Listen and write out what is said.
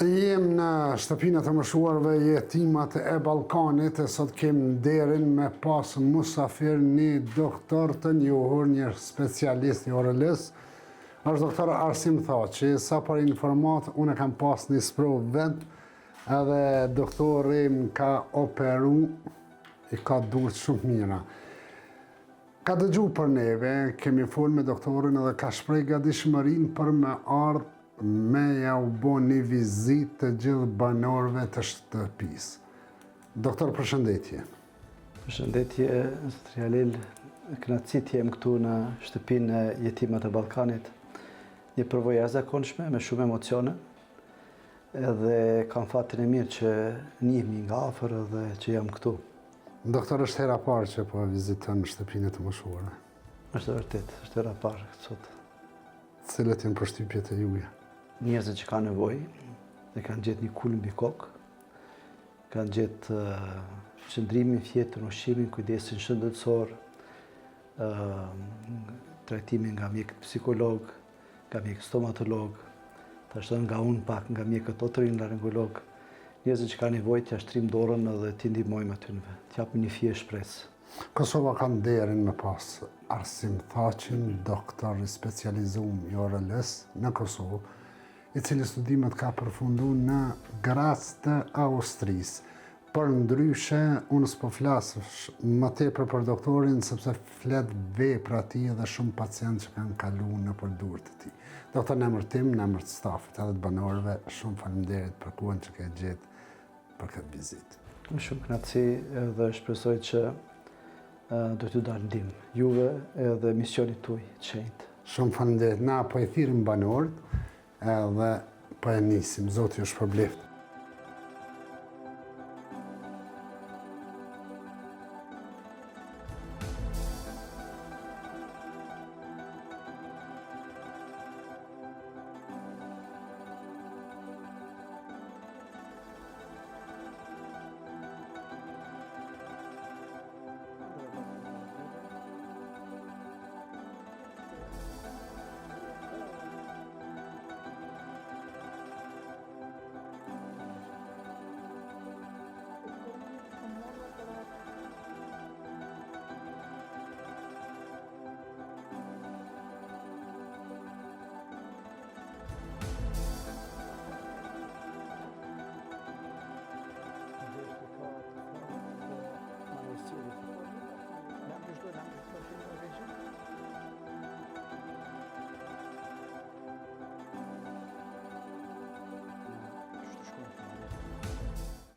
Jem në shtëpinë të mëshuarve jetimat e Ballkanit e sot kem nderin me pas musafir një doktor të njohur, një specialist i ORL-s. Është doktor Arsim Thaçi. Sa për informat, unë kam pas një sprovë vend, edhe doktori më ka operu, i ka durë shumë mira. Ka dëgju për neve, kemi folë me doktorin edhe ka shprej gatishmërinë për me ardhë me ja u bo një vizit të gjithë banorëve të shtëpisë. Doktor, përshëndetje. Përshëndetje, Zotri Halil. Kënaqësit jem këtu në shtëpinë e jetimat e Ballkanit. Një përvojë e zakonshme me shumë emocione. Edhe kam fatin e mirë që njihemi nga afër edhe që jam këtu. Doktor, është hera parë që po viziton shtëpinë të moshuara. Është vërtet, është hera parë sot. Cilat janë përshtypjet e juaja? Njerëzit që kanë nevojë, dhe kanë gjetë një kulë mbi kokë, kanë gjetë qëndrimin, fjetën, ushqimin, kujdesin shëndetësor, trajtimin nga mjekët psikolog, nga mjekët stomatolog, të ashtë nga unë pak nga mjekët otorinolaringolog. Njerëzit që kanë nevojë t'ja shtrim dorën edhe t'i ndihmojmë atyve, t'japim një fije shpresë. Kosova ka nderin me pas Arsim Thaçin, doktor i specializuar i ORL-s në Kosovë, i cili studimet ka përfundu në Graz të Austrisë. Për ndryshe, unë s'po flasë më tepër për doktorin, sepse flet vepra ti edhe shumë pacient që kanë kalu në përdurët e ti. Doktor, në emër tim, në emër të stafit edhe të banorëve, shumë faleminderit për kohën që ke gjetë për këtë vizitë. Shumë kënaqësi edhe shpresoj që do t'ju dalë ndihmë juve edhe misionit tuaj të shenjtë. Shumë faleminderit. Na po i thirrim banorët edhe po e nisim. Zoti ju shpërbleft.